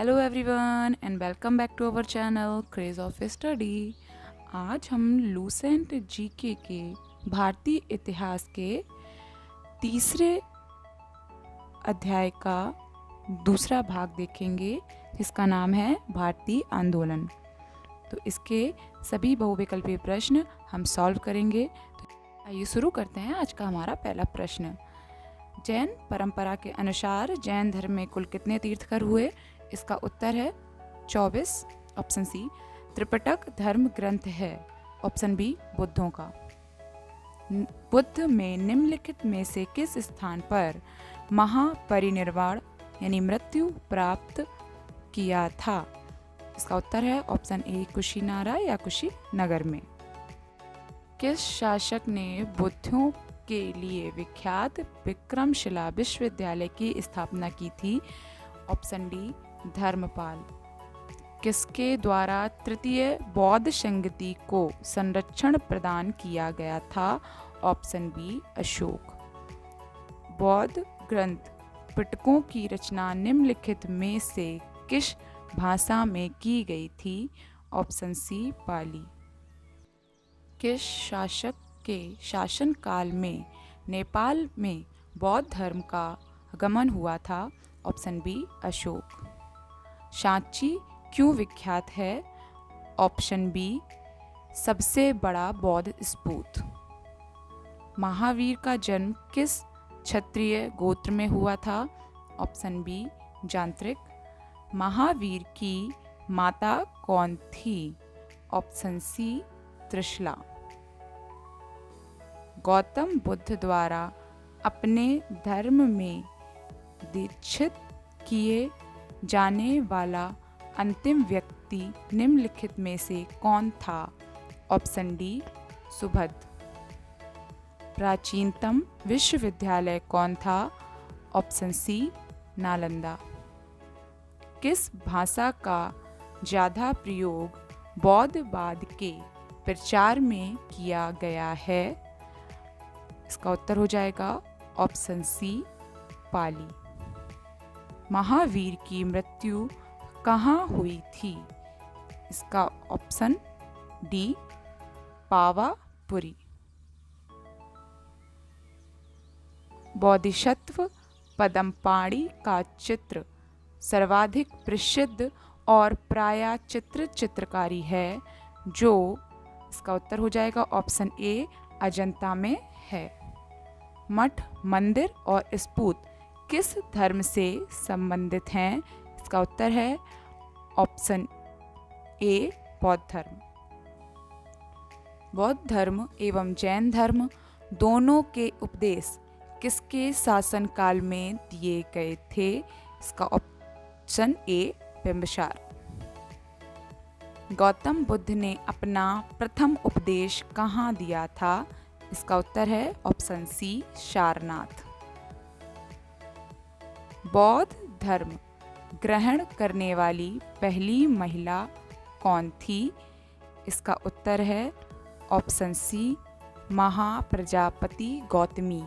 Hello everyone and welcome back to our channel craze of study. आज हम Lucent GK के भारतीय इतिहास के तीसरे अध्याय का दूसरा भाग देखेंगे, जिसका नाम है भारतीय आंदोलन। तो इसके सभी बहुविकल्पीय प्रश्न हम सॉल्व करेंगे। तो आइए शुरू करते हैं आज का हमारा पहला प्रश्न। जैन परंपरा के अनुसार जैन धर्म में कुल कितने तीर्थकर हुए? इसका उत्तर है 24। Option C. त्रिपिटक धर्म ग्रंथ है। ऑप्शन बी बुद्धों का। बुद्ध में निम्नलिखित में से किस स्थान पर महापरिनिर्वाण यानी मृत्यु प्राप्त किया था? इसका उत्तर है ऑप्शन ए कुशीनारा या कुशीनगर में। किस शासक ने बुद्धों के लिए विख्यात विक्रमशिला विश्वविद्यालय की स्थापना की थी? Option D Dharmapal. किसके द्वारा तृतीय बौद्ध संगति को संरक्षण प्रदान किया गया था? Option B Ashoka. बौद्ध ग्रंथ पिटकों की रचना निम्नलिखित में से किस भाषा में की गई थी? ऑप्शन सी पाली। किस शासक के शासनकाल में नेपाल में बौद्ध धर्म का आगमन हुआ था? Option B Ashok. सांची क्यों विख्यात है? ऑप्शन बी सबसे बड़ा बौद्ध स्तूप। महावीर का जन्म किस क्षत्रिय गोत्र में हुआ था? Option B जांत्रिक। महावीर की माता कौन थी? Option C Trishala. गौतम बुद्ध द्वारा अपने धर्म में दीक्षित किए जाने वाला अंतिम व्यक्ति निम्नलिखित में से कौन था? Option D Subhadra. प्राचीनतम विश्वविद्यालय कौन था? Option C Nalanda. किस भाषा का ज्यादा प्रयोग बौद्धवाद के प्रचार में किया गया है? इसका उत्तर हो जाएगा ऑप्शन सी पाली। महावीर की मृत्यु कहाँ हुई थी? इसका ऑप्शन डी पावापुरी। बोधिसत्व पद्मपाणि का चित्र सर्वाधिक प्रसिद्ध और प्रायः चित्रकारी है जो, इसका उत्तर हो जाएगा ऑप्शन ए अजंता में है। मठ मंदिर और स्तूप किस धर्म से संबंधित हैं? इसका उत्तर है ऑप्शन ए बौद्ध धर्म। बौद्ध धर्म एवं जैन धर्म दोनों के उपदेश किसके शासनकाल में दिए गए थे? इसका ऑप्शन ए बिंबिसार। गौतम बुद्ध ने अपना प्रथम उपदेश कहाँ दिया था? इसका उत्तर है ऑप्शन सी सारनाथ। बौद्ध धर्म ग्रहण करने वाली पहली महिला कौन थी? इसका उत्तर है ऑप्शन सी महाप्रजापति गौतमी।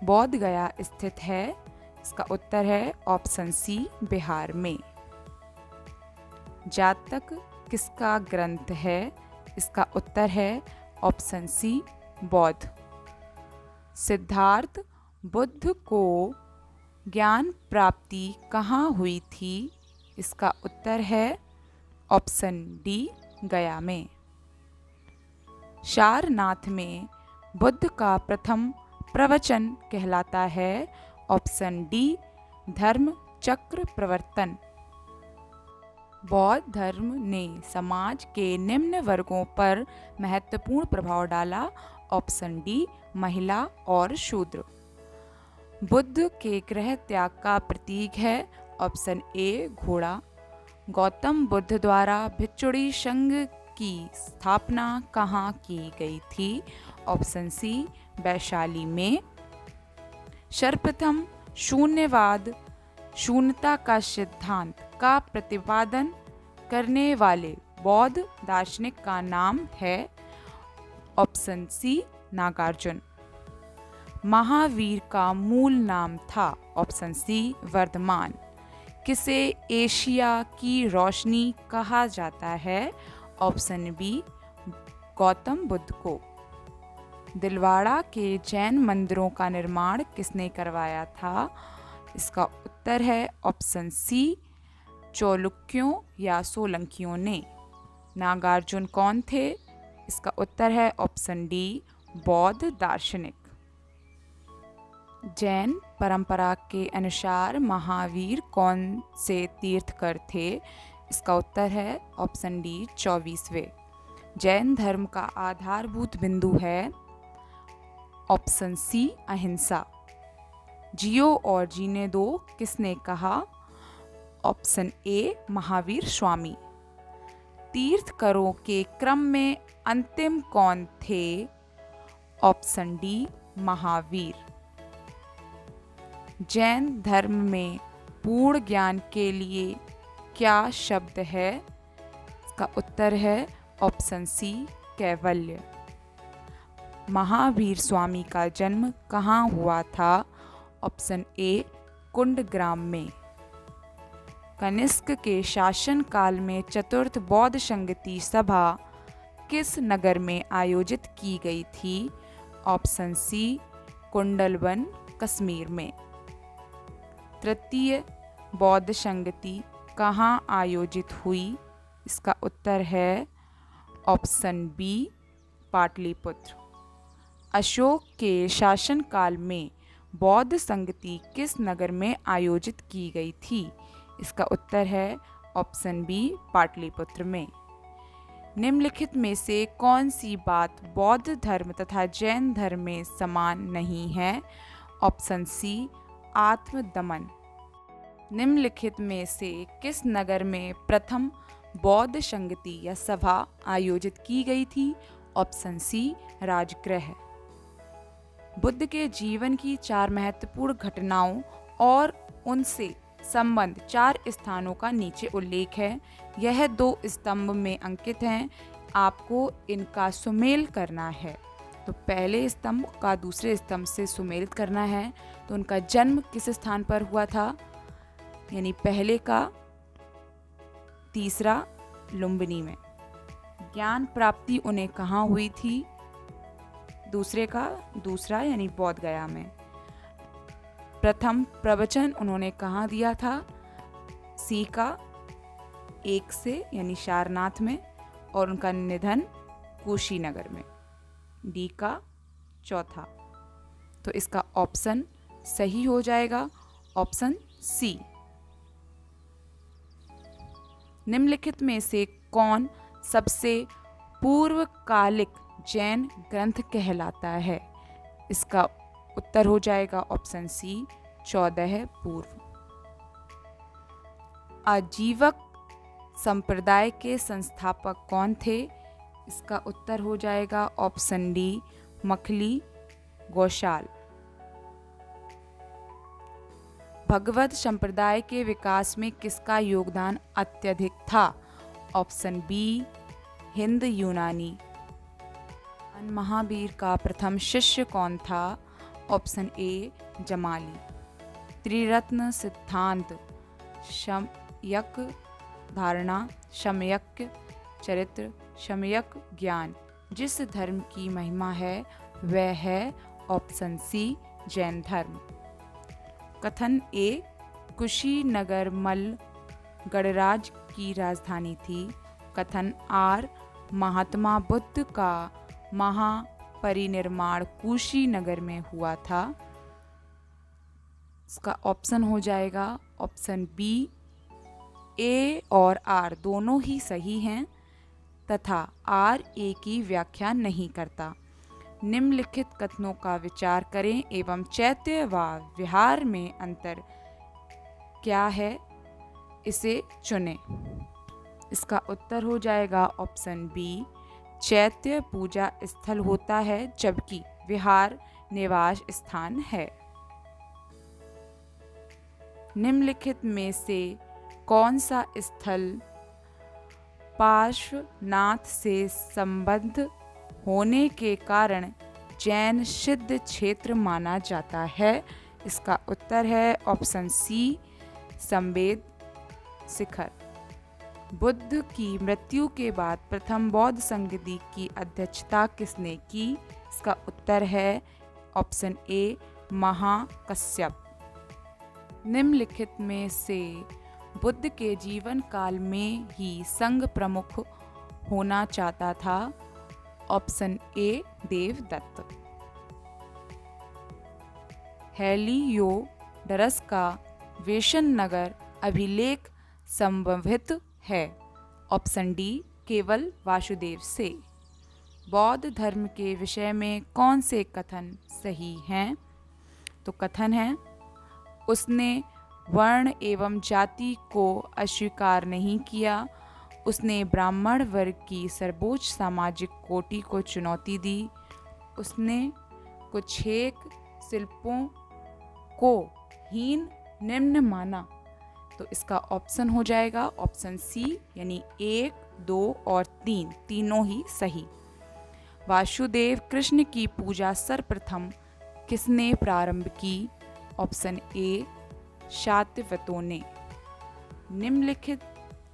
बौद्ध गया स्थित है। इसका उत्तर है ऑप्शन सी बिहार में। जातक किसका ग्रंथ है? इसका उत्तर है ऑप्शन सी बौद्ध। सिद्धार्थ बुद्ध को ज्ञान प्राप्ति कहाँ हुई थी? इसका उत्तर है ऑप्शन डी गया में। सारनाथ में बुद्ध का प्रथम प्रवचन कहलाता है। ऑप्शन डी धर्म चक्र प्रवर्तन। बौद्ध धर्म ने समाज के निम्न वर्गों पर महत्वपूर्ण प्रभाव डाला। ऑप्शन डी महिला और शूद्र। बुद्ध के गृह त्याग का प्रतीक है। ऑप्शन ए घोड़ा। गौतम बुद्ध द्वारा भिक्षुणी संघ की स्थापना कहाँ की गई थी? ऑप्शन सी वैशाली में। सर्वप्रथम शून्यवाद शून्यता का सिद्धांत का प्रतिपादन करने वाले बौद्ध दार्शनिक का नाम है? ऑप्शन सी नागार्जुन। महावीर का मूल नाम था? Option C Vardhaman. किसे एशिया की रोशनी कहा जाता है? ऑप्शन बी, गौतम बुद्ध को। दिलवाड़ा के जैन मंदिरों का निर्माण किसने करवाया था? इसका उत्तर है ऑप्शन सी, चालुक्यों या सोलंकियों ने। नागार्जुन कौन थे? इसका उत्तर है ऑप्शन डी, बौद्ध दार्शनिक। जैन परंपरा के अनुसार महावीर कौन से तीर्थकर थे? इसका उत्तर है ऑप्शन डी, 24वें। जैन धर्म का आधारभूत बिंदु है ऑप्शन सी, अहिंसा। जियो और जीने दो किसने कहा? Option A, Mahavir Swami. तीर्थकरों के क्रम में अंतिम कौन थे? Option D, Mahavir. जैन धर्म में पूर्ण ज्ञान के लिए क्या शब्द है? इसका उत्तर है ऑप्शन सी, कैवल्य। महावीर स्वामी का जन्म कहाँ हुआ था? ऑप्शन ए, कुंडग्राम में। कनिष्क के शासनकाल में चतुर्थ बौद्ध संगति सभा किस नगर में आयोजित की गई थी? ऑप्शन सी, कुंडलवन, कश्मीर में। तृतीय बौद्ध संगति कहाँ आयोजित हुई? इसका उत्तर है ऑप्शन बी, पाटलिपुत्र। अशोक के शासनकाल में बौद्ध संगति किस नगर में आयोजित की गई थी? इसका उत्तर है ऑप्शन बी, पाटलिपुत्र में। निम्नलिखित में से कौन सी बात बौद्ध धर्म तथा जैन धर्म में समान नहीं है? ऑप्शन सी, आत्मदमन। निम्नलिखित में से किस नगर में प्रथम बौद्ध संगति या सभा आयोजित की गई थी? ऑप्शन सी, राजगृह। बुद्ध के जीवन की 4 महत्वपूर्ण घटनाओं और उनसे संबंध 4 स्थानों का नीचे उल्लेख है। यह 2 स्तंभ में अंकित हैं। आपको इनका सुमेल करना है। तो पहले स्तंभ का दूसरे स्तंभ से सुमेल करना है। तो उनका जन्म किस स्थान पर हुआ था? यानी पहले का तीसरा लुम्बिनी में। ज्ञान प्राप्ति उन्हें कहाँ हुई थी? दूसरे का दूसरा यानी बोध गया में। प्रथम प्रवचन उन्होंने कहाँ दिया था? सी का 1 से यानी सारनाथ में। और उनका निधन कुशीनगर में। डी का चौथा। तो इसका ऑप्शन सही हो जाएगा ऑप्शन सी। निम्नलिखित में से कौन सबसे पूर्वकालिक जैन ग्रंथ कहलाता है? इसका उत्तर हो जाएगा ऑप्शन सी, 14 पूर्व। आजीवक संप्रदाय के संस्थापक कौन थे? इसका उत्तर हो जाएगा ऑप्शन डी, मखली गौशाल। भगवत संप्रदाय के विकास में किसका योगदान अत्यधिक था? ऑप्शन बी, हिंद यूनानी। महावीर का प्रथम शिष्य कौन था? Option A, Jamali. त्रिरत्न सिद्धांत, सम्यक धारणा, सम्यक चरित्र, सम्यक ज्ञान जिस धर्म की महिमा है वह है ऑप्शन सी, जैन धर्म। कथन ए, कुशीनगर मल्ल गणराज की राजधानी थी। कथन आर, महात्मा बुद्ध का महापरिनिर्वाण कुशीनगर में हुआ था। इसका ऑप्शन हो जाएगा ऑप्शन बी। ए और आर दोनों ही सही हैं तथा आर ए की व्याख्या नहीं करता। निम्नलिखित कथनों का विचार करें एवं चैत्य व विहार में अंतर क्या है इसे चुनें। इसका उत्तर हो जाएगा ऑप्शन बी। चैत्य पूजा स्थल होता है जबकि विहार निवास स्थान है। निम्नलिखित में से कौन सा स्थल पार्श्वनाथ से संबद्ध होने के कारण जैन सिद्ध क्षेत्र माना जाता है? इसका उत्तर है ऑप्शन सी, संवेद शिखर। बुद्ध की मृत्यु के बाद प्रथम बौद्ध संघ की अध्यक्षता किसने की? इसका उत्तर है ऑप्शन ए महाकश्यप। निम्नलिखित में से बुद्ध के जीवन काल में ही संघ प्रमुख होना चाहता था? Option A Devdutt. हेलियोडोरस का वेशन नगर अभिलेख संबंधित है? ऑप्शन डी केवल वासुदेव से। बौद्ध धर्म के विषय में कौन से कथन सही हैं? तो कथन है, उसने वर्ण एवं जाति को अस्वीकार नहीं किया, उसने ब्राह्मण वर्ग की सर्वोच्च सामाजिक कोटि को चुनौती दी, उसने कुछेक शिल्पों को हीन निम्न माना। तो इसका ऑप्शन हो जाएगा ऑप्शन सी, यानी 1, 2 और 3 तीनों ही सही। वासुदेव कृष्ण की पूजा सर्वप्रथम किसने प्रारंभ की? ऑप्शन ए शातवतों ने। निम्नलिखित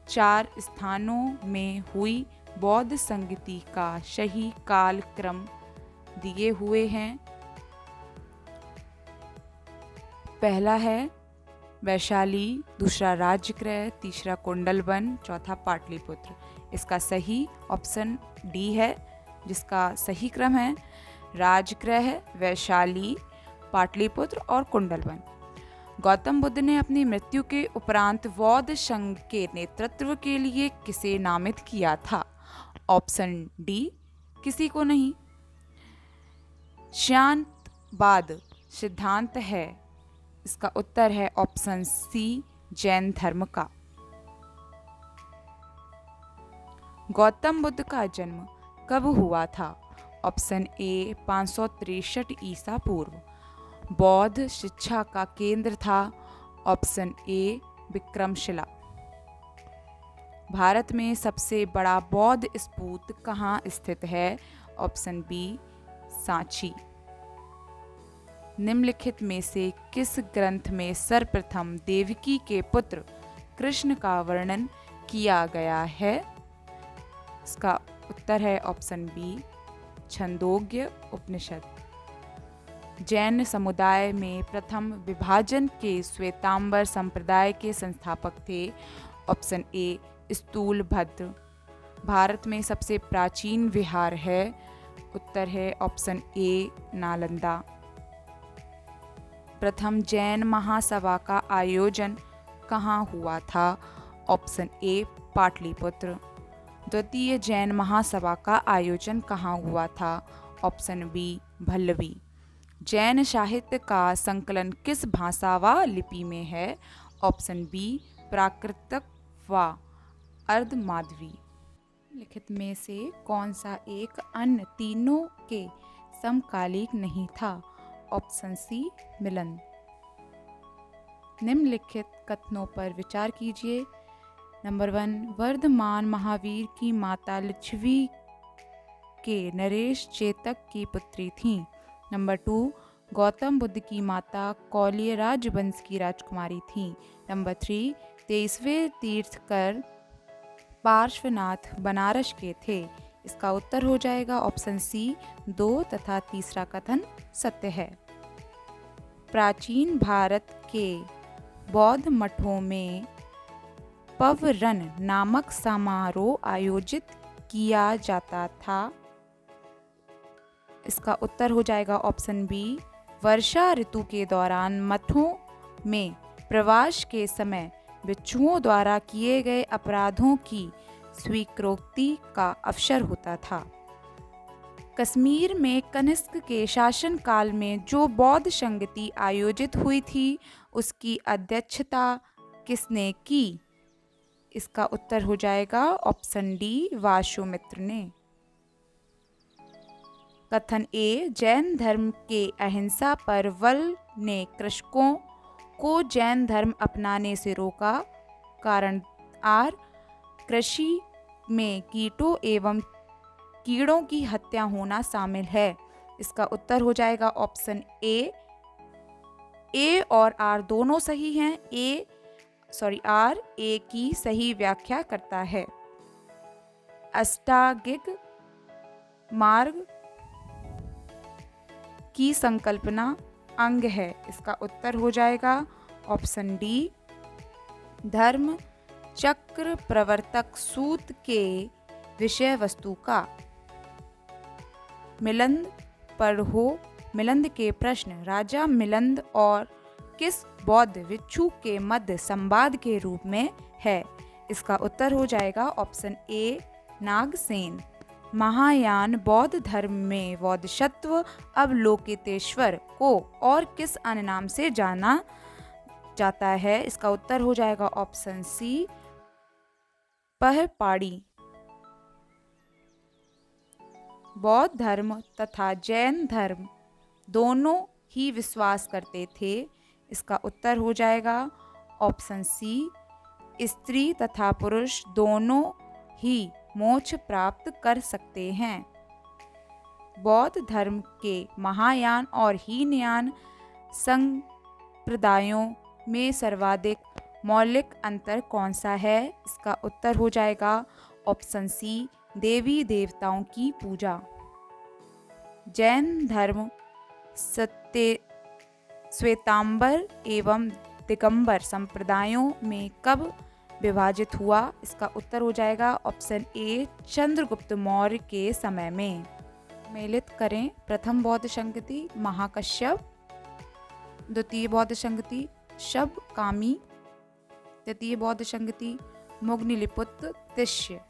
4 स्थानों में हुई बौद्ध संगति का सही कालक्रम दिए हुए हैं। पहला है वैशाली, दूसरा राजगृह, तीसरा कुंडलवन, चौथा पाटलिपुत्र। इसका सही ऑप्शन डी है, जिसका सही क्रम है राजगृह, वैशाली, पाटलिपुत्र और कुंडलवन। गौतम बुद्ध ने अपनी मृत्यु के उपरांत बौद्ध संघ के नेतृत्व के लिए किसे नामित किया था? ऑप्शन डी किसी को नहीं। शांतवाद सिद्धांत है? इसका उत्तर है ऑप्शन सी जैन धर्म का। गौतम बुद्ध का जन्म कब हुआ था? ऑप्शन ए 563 ईसा पूर्व। बौद्ध शिक्षा का केंद्र था? Option A Vikramshila. भारत में सबसे बड़ा बौद्ध स्तूप कहाँ स्थित है? Option B Sanchi. निम्नलिखित में से किस ग्रंथ में सर्वप्रथम देवकी के पुत्र कृष्ण का वर्णन किया गया है? इसका उत्तर है ऑप्शन बी छंदोग्य उपनिषद। जैन समुदाय में प्रथम विभाजन के श्वेतांबर संप्रदाय के संस्थापक थे? Option A Sthulabhadra. भारत में सबसे प्राचीन विहार है? उत्तर है ऑप्शन ए नालंदा। प्रथम जैन महासभा का आयोजन कहाँ हुआ था? Option A Pataliputra. द्वितीय जैन महासभा का आयोजन कहाँ हुआ था? Option B Bhallavi. जैन साहित्य का संकलन किस भाषा व लिपि में है? ऑप्शन बी प्राकृतिक व अर्धमाधवी। लिखित में से कौन सा एक अन्य तीनों के समकालिक नहीं था? ऑप्शन सी मिलन। निम्नलिखित कथनों पर विचार कीजिए। नंबर 1, वर्धमान महावीर की माता लिच्छवी के नरेश चेतक की पुत्री थीं। नंबर 2, गौतम बुद्ध की माता कौलिय राजवंश की राजकुमारी थीं। नंबर 3, 23वें तीर्थकर पार्श्वनाथ बनारस के थे। इसका उत्तर हो जाएगा ऑप्शन सी 2 तथा तीसरा कथन सत्य है। प्राचीन भारत के बौद्ध मठों में पवरन नामक समारोह आयोजित किया जाता था। इसका उत्तर हो जाएगा ऑप्शन बी वर्षा ऋतु के दौरान मठों में प्रवास के समय भिक्षुओं द्वारा किए गए अपराधों की स्वीकृति का अवसर होता था। कश्मीर में कनिष्क के शासनकाल में जो बौद्ध संगति आयोजित हुई थी उसकी अध्यक्षता किसने की? इसका उत्तर हो जाएगा ऑप्शन डी वासुमित्र ने। कथन ए जैन धर्म के अहिंसा पर बल ने कृषकों को जैन धर्म अपनाने से रोका। कारण आर कृषि में कीटों एवं कीड़ों की हत्या होना शामिल है। इसका उत्तर हो जाएगा ऑप्शन ए और आर दोनों सही हैं। ए आर ए की सही व्याख्या करता है। अष्टांगिक मार्ग की संकल्पना अंग है। इसका उत्तर हो जाएगा ऑप्शन डी, धर्म चक्र प्रवर्तक सूत के विषय वस्तु का मिलिंद पढ़ो। मिलिंद के प्रश्न राजा मिलिंद और किस बौद्ध भिक्षु के मध्य संवाद के रूप में है। इसका उत्तर हो जाएगा ऑप्शन ए, नागसेन। महायान बौद्ध धर्म में बोधिसत्व अवलोकितेश्वर को और किस अन्य नाम से जाना जाता है। इसका उत्तर हो जाएगा ऑप्शन सी, पहपाड़ी। बौद्ध धर्म तथा जैन धर्म दोनों ही विश्वास करते थे। इसका उत्तर हो जाएगा ऑप्शन सी, स्त्री तथा पुरुष दोनों ही मोक्ष प्राप्त कर सकते हैं। बौद्ध धर्म के महायान और हीनयान संप्रदायों में सर्वाधिक मौलिक अंतर कौन सा है। इसका उत्तर हो जाएगा ऑप्शन सी, देवी देवताओं की पूजा। जैन धर्म श्वेतांबर एवं दिगंबर संप्रदायों में कब विभाजित हुआ। इसका उत्तर हो जाएगा ऑप्शन ए, चंद्रगुप्त मौर्य के समय में। मेलित करें। प्रथम बौद्ध संगति महाकश्यप, द्वितीय बौद्ध संगति शबकामी, तृतीय बौद्ध संगति मुगनिलिपुत्र तिष्य,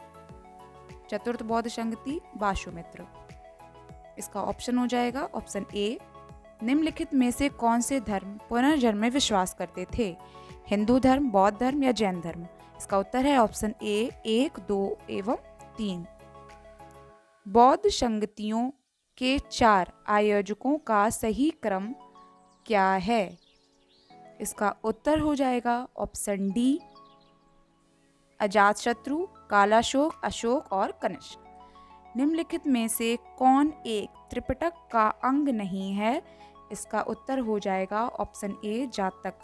चतुर्थ बौद्ध संगति वासुमित्र। इसका ऑप्शन हो जाएगा ऑप्शन ए। निम्नलिखित में से कौन से धर्म पुनर्जन्म में विश्वास करते थे। हिंदू धर्म, बौद्ध धर्म या जैन धर्म। इसका उत्तर है ऑप्शन ए, 1, 2 एवं 3। बौद्ध संगतियों के 4 आयोजकों का सही क्रम क्या है। इसका उत्तर हो जाएगा ऑप्शन डी, अजातशत्रु, कालाशोक, अशोक और कनिष्क। निम्नलिखित में से कौन एक त्रिपिटक का अंग नहीं है। इसका उत्तर हो जाएगा ऑप्शन ए, जातक।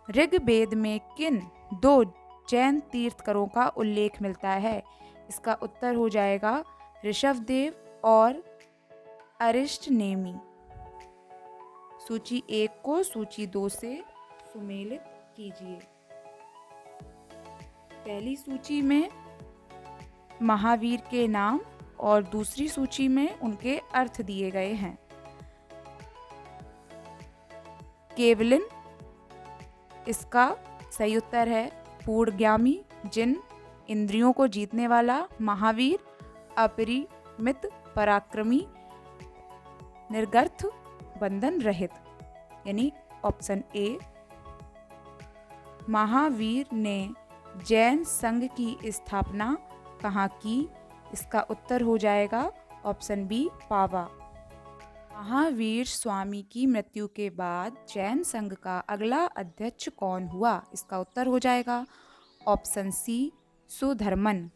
ऋग्वेद में किन 2 जैन तीर्थकरों का उल्लेख मिलता है। इसका उत्तर हो जाएगा ऋषभदेव और अरिष्टनेमि। सूची 1 को सूची 2 से सुमेलित कीजिए। पहली सूची में महावीर के नाम और दूसरी सूची में उनके अर्थ दिए गए हैं। केवलिन, इसका सही उत्तर है पूर्णज्ञानी, जिन इंद्रियों को जीतने वाला। महावीर अपरिमित पराक्रमी, निर्गर्थ, बंधन रहित, यानी ऑप्शन ए। महावीर ने जैन संघ की स्थापना कहाँ की। इसका उत्तर हो जाएगा ऑप्शन बी, पावा। महावीर स्वामी की मृत्यु के बाद जैन संघ का अगला अध्यक्ष कौन हुआ। इसका उत्तर हो जाएगा ऑप्शन सी, सुधर्मन।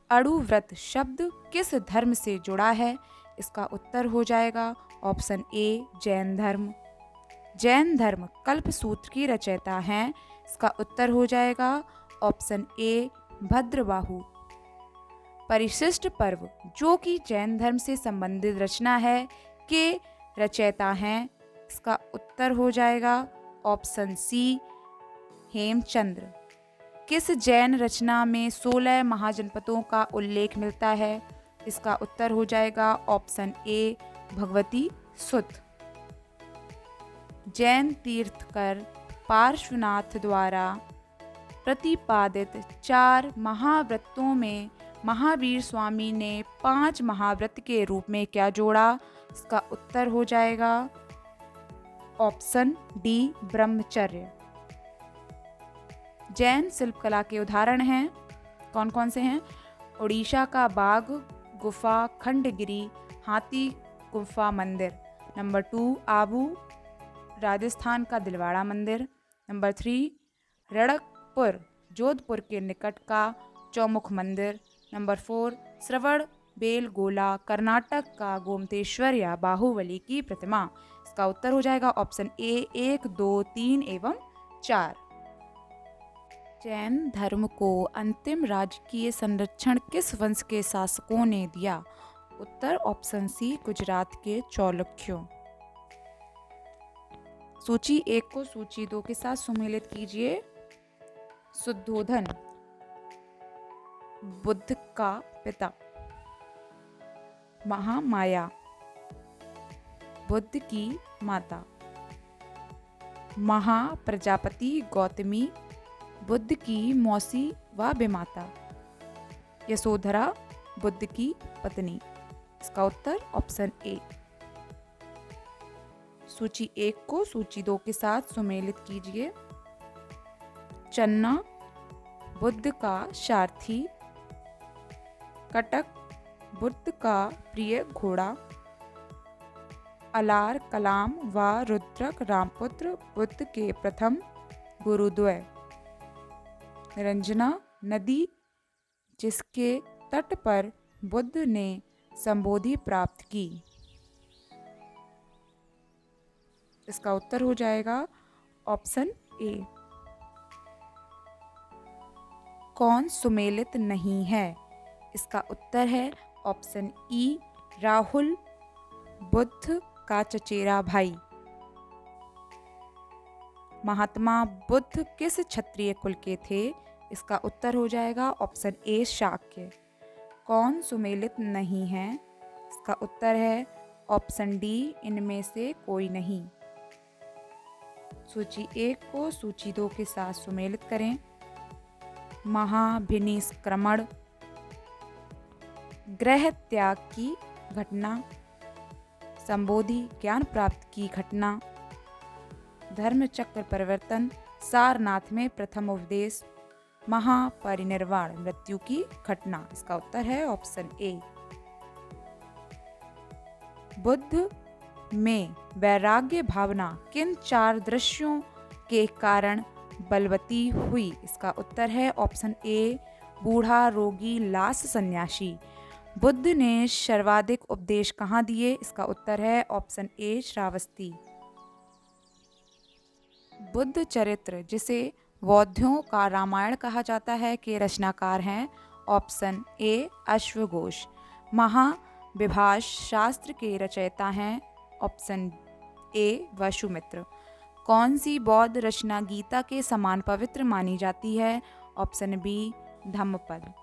अणुव्रत शब्द किस धर्म से जुड़ा है। इसका उत्तर हो जाएगा ऑप्शन ए, जैन धर्म। जैन धर्म कल्पसूत्र की रचयिता हैं। इसका उत्तर हो जाएगा ऑप्शन ए, भद्रबाहु। परिशिष्ट पर्व जो कि जैन धर्म से संबंधित रचना है के रचयिता हैं। इसका उत्तर हो जाएगा ऑप्शन सी, हेमचंद्र। किस जैन रचना में 16 महाजनपदों का उल्लेख मिलता है। इसका उत्तर हो जाएगा ऑप्शन ए, भगवती सुत। जैन तीर्थकर पार्श्वनाथ द्वारा प्रतिपादित 4 महाव्रतों में महावीर स्वामी ने 5 महाव्रत के रूप में क्या जोड़ा। इसका उत्तर हो जाएगा ऑप्शन डी, ब्रह्मचर्य। जैन शिल्पकला के उदाहरण हैं, कौन कौन से हैं। उड़ीसा का बाघ गुफा खंडगिरी हाथी गुफा मंदिर। नंबर 2, आबू राजस्थान का दिलवाड़ा मंदिर। नंबर 3, रणकपुर जोधपुर के निकट का चौमुख मंदिर। नंबर 4, श्रवण बेलगोला कर्नाटक का गोमतेश्वर या बाहुबली की प्रतिमा। इसका उत्तर हो जाएगा ऑप्शन ए, 1, 2, 3 एवं 4। जैन धर्म को अंतिम राजकीय संरक्षण किस वंश के शासकों ने दिया? उत्तर ऑप्शन सी, गुजरात के चालुक्यों। सूची 1 को सूची 2 के साथ सुमेलित कीजिए। शुद्धोधन बुद्ध का पिता। महामाया बुद्ध की माता। महाप्रजापति गौतमी बुद्ध की मौसी व विमाता। यशोधरा बुद्ध की पत्नी। इसका उत्तर ऑप्शन ए। सूची 1 को सूची 2 के साथ सुमेलित कीजिए। चन्ना बुद्ध का सारथी। कटक बुद्ध का प्रिय घोड़ा। अलार कलाम व रुद्रक रामपुत्र बुद्ध के प्रथम गुरुद्वय। निरंजना नदी जिसके तट पर बुद्ध ने संबोधि प्राप्त की। इसका उत्तर हो जाएगा ऑप्शन ए। कौन सुमेलित नहीं है? इसका उत्तर है ऑप्शन ई, राहुल बुद्ध का चचेरा भाई। महात्मा बुद्ध किस क्षत्रिय कुल के थे? इसका उत्तर हो जाएगा ऑप्शन ए, शाक्य। कौन सुमेलित नहीं है? इसका उत्तर है ऑप्शन डी, इनमें से कोई नहीं। सूची 1 को सूची 2 के साथ सुमेलित करें। महाभिनिष्क्रमण, गृह त्याग की घटना, संबोधि ज्ञान प्राप्त की घटना, धर्म चक्र परिवर्तन, सारनाथ में प्रथम उपदेश, महापरिनिर्वाण मृत्यु की घटना। इसका उत्तर है ऑप्शन ए। बुद्ध में वैराग्य भावना किन 4 दृश्यों के कारण बलवती हुई? इसका उत्तर है ऑप्शन ए, बूढ़ा, रोगी, लाश, सन्यासी। बुद्ध ने सर्वाधिक उपदेश कहाँ दिए? इसका उत्तर है ऑप्शन ए, श्रावस्ती। बुद्ध चरित्र जिसे बौद्धों का रामायण कहा जाता है के रचनाकार हैं? Option A, अश्वघोष। महाविभाष शास्त्र के रचयिता हैं? Option A, Vasumitra. कौन सी बौद्ध रचना गीता के समान पवित्र मानी जाती है? Option B, Dhammapada.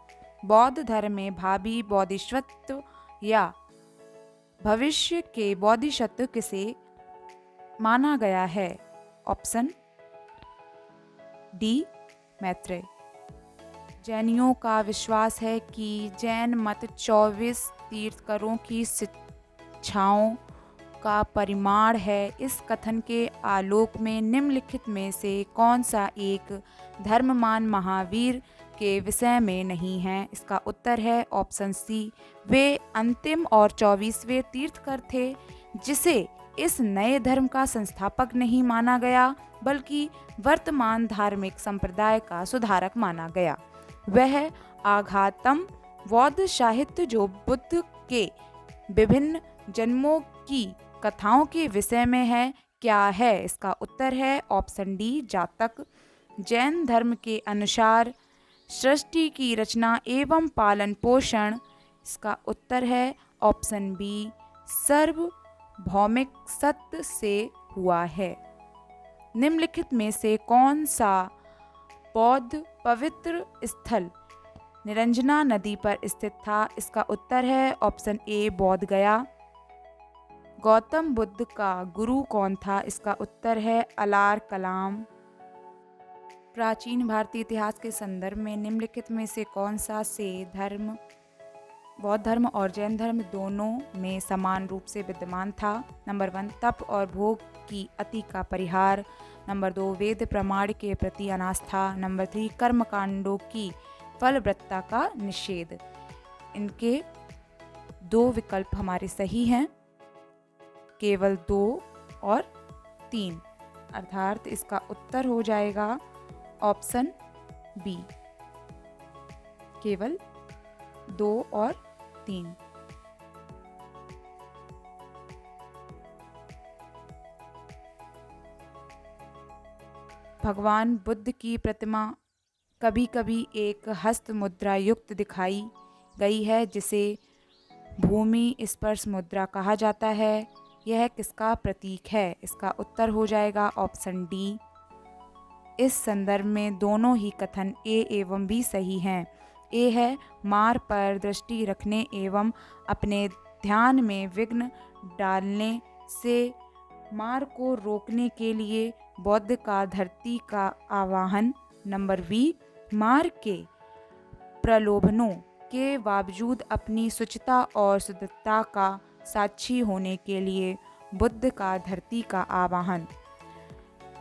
बौद्ध धर्म में भावी बोधिसत्व या भविष्य के बोधिसत्व किसे माना गया है? Option D, Maitreya. जैनियों का विश्वास है कि जैन मत 24 तीर्थंकरों की शिक्षाओं का परिमाण है। इस कथन के आलोक में निम्नलिखित में से कौन सा एक धर्ममान महावीर के विषय में नहीं है? इसका उत्तर है ऑप्शन सी, वे अंतिम और 24वें तीर्थंकर थे जिसे इस नए धर्म का संस्थापक नहीं माना गया बल्कि वर्तमान धार्मिक संप्रदाय का सुधारक माना गया। वह आघातम बौद्ध साहित्य जो बुद्ध के विभिन्न जन्मों की कथाओं के विषय में है क्या है? इसका उत्तर है ऑप्शन डी, जातक। जैन धर्म के अनुसार सृष्टि की रचना एवं पालन पोषण। इसका उत्तर है ऑप्शन बी, सार्वभौमिक सत्य से हुआ है। निम्नलिखित में से कौन सा बौद्ध पवित्र स्थल निरंजना नदी पर स्थित था? इसका उत्तर है ऑप्शन ए, बोध गया। गौतम बुद्ध का गुरु कौन था? इसका उत्तर है अलार कलाम। प्राचीन भारतीय इतिहास के संदर्भ में निम्नलिखित में से कौन सा से धर्म बौद्ध धर्म और जैन धर्म दोनों में समान रूप से विद्यमान था? नंबर 1, तप और भोग की अति का परिहार। नंबर 2, वेद प्रमाण के प्रति अनास्था। नंबर 3, कर्म कांडों की फलवत्ता का निषेध। इनके 2 विकल्प हमारे सही हैं, केवल 2 और 3, अर्थात इसका उत्तर हो जाएगा ऑप्शन बी, केवल 2 और 3। भगवान बुद्ध की प्रतिमा कभी कभी एक हस्त मुद्रा युक्त दिखाई गई है, जिसे भूमि स्पर्श मुद्रा कहा जाता है। यह किसका प्रतीक है? इसका उत्तर हो जाएगा ऑप्शन डी। इस संदर्भ में दोनों ही कथन ए एवं बी सही हैं। ए है मार पर दृष्टि रखने एवं अपने ध्यान में विघ्न डालने से मार को रोकने के लिए बौद्ध का धरती का आवाहन। नंबर बी, मार के प्रलोभनों के बावजूद अपनी शुचिता और शुद्धता का साक्षी होने के लिए बुद्ध का धरती का आवाहन।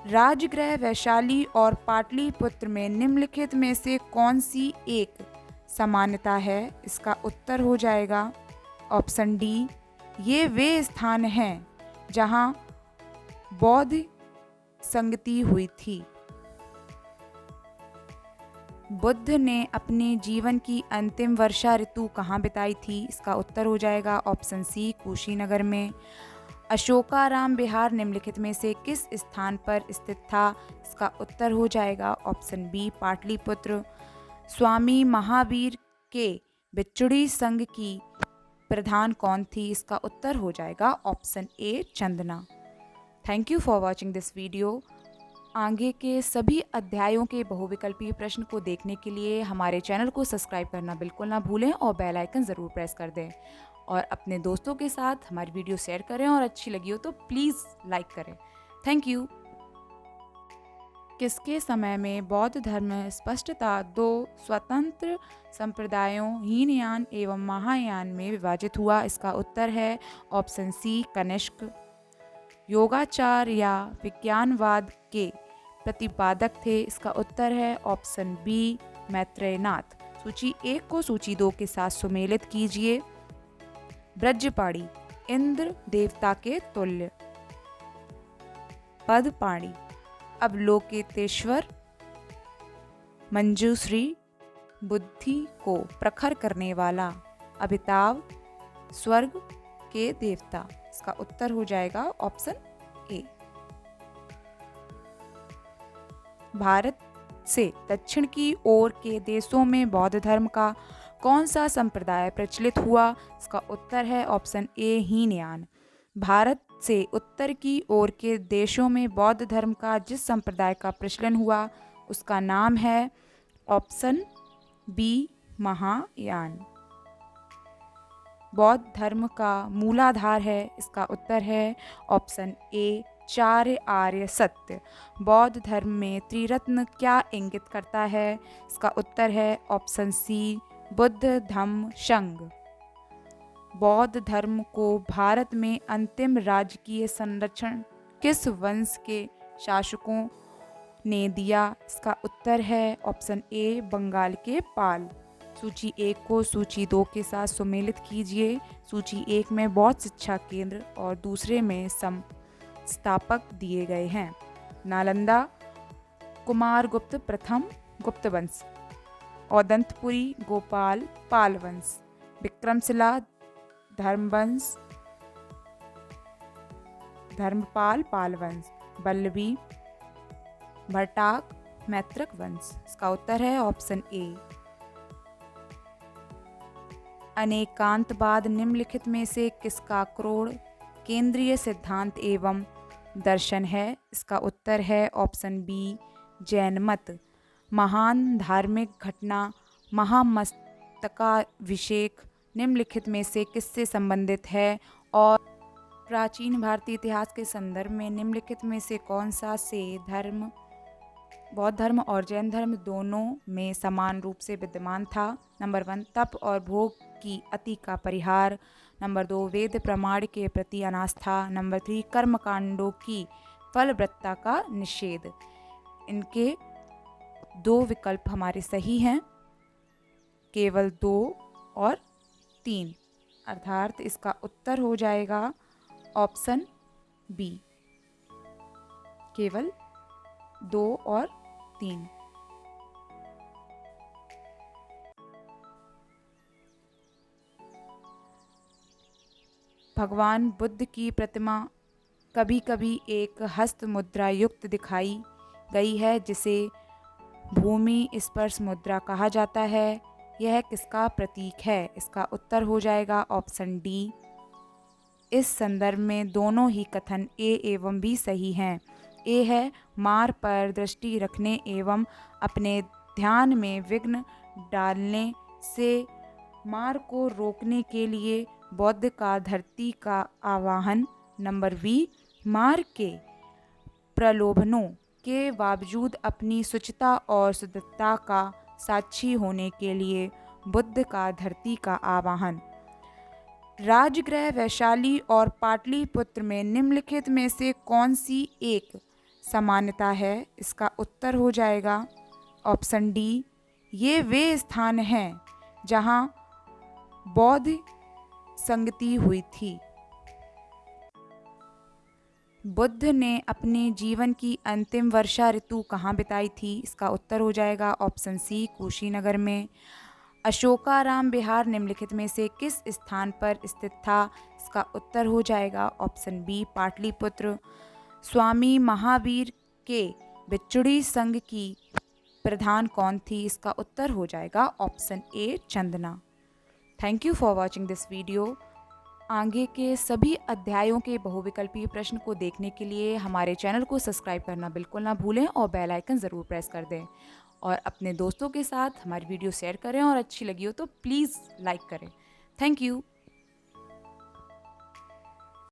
राजगृह वैशाली और पाटलिपुत्र में निम्नलिखित में से कौन सी एक समानता है? इसका उत्तर हो जाएगा ऑप्शन डी। ये वे स्थान हैं जहां बौद्ध संगति हुई थी। बुद्ध ने अपने जीवन की अंतिम वर्षा ऋतु कहाँ बिताई थी? इसका उत्तर हो जाएगा ऑप्शन सी, कुशीनगर में। अशोकाराम विहार निम्नलिखित में से किस स्थान पर स्थित था? इसका उत्तर हो जाएगा ऑप्शन बी, पाटलिपुत्र। स्वामी महावीर के बिच्छुड़ी संघ की प्रधान कौन थी? इसका उत्तर हो जाएगा option A, Chandana. Thank you for watching this video. आगे के सभी अध्यायों के बहुविकल्पीय प्रश्न को देखने के लिए हमारे चैनल को सब्सक्राइब करना बिल्कुल ना भूलें और बेल आइकन ज़रूर प्रेस कर दें और अपने दोस्तों के साथ हमारी वीडियो शेयर करें और अच्छी लगी हो तो प्लीज़ लाइक करें। Thank you. किसके समय में बौद्ध धर्म स्पष्टता दो स्वतंत्र संप्रदायों हीनयान एवं महायान में विभाजित हुआ? इसका उत्तर है ऑप्शन सी, कनिष्क। योगाचार या विज्ञानवाद के प्रतिपादक थे? इसका उत्तर है ऑप्शन बी, मैत्रेयनाथ। सूची 1 को सूची 2 के साथ सुमेलित कीजिए। ब्रजपाणी इंद्र देवता के तुल्य। पदपाणी अवलोकितेश्वर। मंजूश्री बुद्धि को प्रखर करने वाला। अमिताभ स्वर्ग के देवता। इसका उत्तर हो जाएगा ऑप्शन ए। भारत से दक्षिण की ओर के देशों में बौद्ध धर्म का कौन सा संप्रदाय प्रचलित हुआ? इसका उत्तर है ऑप्शन ए, हीनयान। भारत से उत्तर की ओर के देशों में बौद्ध धर्म का जिस संप्रदाय का प्रचलन हुआ उसका नाम है ऑप्शन बी, महायान। बौद्ध धर्म का मूलाधार है? इसका उत्तर है ऑप्शन ए, चार आर्य सत्य। बौद्ध धर्म में त्रिरत्न क्या इंगित करता है? इसका उत्तर है ऑप्शन सी, बुद्ध धम्म संघ। बौद्ध धर्म को भारत में अंतिम राजकीय संरक्षण किस वंश के शासकों ने दिया? इसका उत्तर है ऑप्शन ए, बंगाल के पाल। सूची 1 को सूची 2 के साथ सुमेलित कीजिए। सूची 1 में बौद्ध शिक्षा केंद्र और दूसरे में संस्थापक दिए गए हैं। नालंदा कुमारगुप्त प्रथम गुप्त वंश। औदंतपुरी गोपाल पाल वंश। विक्रमशिला धर्मवंश धर्मपाल पाल वंश। वल्लभी भट्टाक मैत्रक वंश। इसका उत्तर है ऑप्शन ए। अनेकांतवाद निम्नलिखित में से किसका क्रोड़ केंद्रीय सिद्धांत एवं दर्शन है? इसका उत्तर है ऑप्शन बी, जैन मत। महान धार्मिक घटना महामस्तकाभिषेक निम्नलिखित में से किससे संबंधित है? और प्राचीन भारतीय इतिहास के संदर्भ में निम्नलिखित में से कौन सा से धर्म बौद्ध धर्म और जैन धर्म दोनों में समान रूप से विद्यमान था? नंबर 1, तप और भोग की अति का परिहार। नंबर 2, वेद प्रमाण के प्रति अनास्था। नंबर 3, कर्मकांडों की फलवत्ता का निषेध। इनके 2 विकल्प हमारे सही हैं, केवल 2 और 3, अर्थात इसका उत्तर हो जाएगा ऑप्शन बी, केवल 2 और 3। भगवान बुद्ध की प्रतिमा कभी कभी एक हस्त मुद्रा युक्त दिखाई गई है, जिसे भूमि स्पर्श मुद्रा कहा जाता है। यह किसका प्रतीक है? इसका उत्तर हो जाएगा ऑप्शन डी। इस संदर्भ में दोनों ही कथन ए एवं बी सही हैं। ए है मार पर दृष्टि रखने एवं अपने ध्यान में विघ्न डालने से मार को रोकने के लिए बौद्ध का धरती का आवाहन। नंबर बी, मार के प्रलोभनों के बावजूद अपनी शुचिता और शुद्धता का साक्षी होने के लिए बुद्ध का धरती का आवाहन। राजगृह वैशाली और पाटलिपुत्र में निम्नलिखित में से कौन सी एक समानता है? इसका उत्तर हो जाएगा ऑप्शन डी। ये वे स्थान हैं जहां बौद्ध संगति हुई थी। बुद्ध ने अपने जीवन की अंतिम वर्षा ऋतु कहाँ बिताई थी? इसका उत्तर हो जाएगा ऑप्शन सी, कुशीनगर में। अशोकाराम विहार निम्नलिखित में से किस स्थान पर स्थित था? इसका उत्तर हो जाएगा ऑप्शन बी, पाटलिपुत्र। स्वामी महावीर के बिच्छुड़ी संघ की प्रधान कौन थी? इसका उत्तर हो जाएगा option A, Chandana. Thank you for watching this video. आगे के सभी अध्यायों के बहुविकल्पीय प्रश्न को देखने के लिए हमारे चैनल को सब्सक्राइब करना बिल्कुल ना भूलें और बेल आइकन ज़रूर प्रेस कर दें और अपने दोस्तों के साथ हमारी वीडियो शेयर करें और अच्छी लगी हो तो प्लीज़ लाइक करें। Thank you.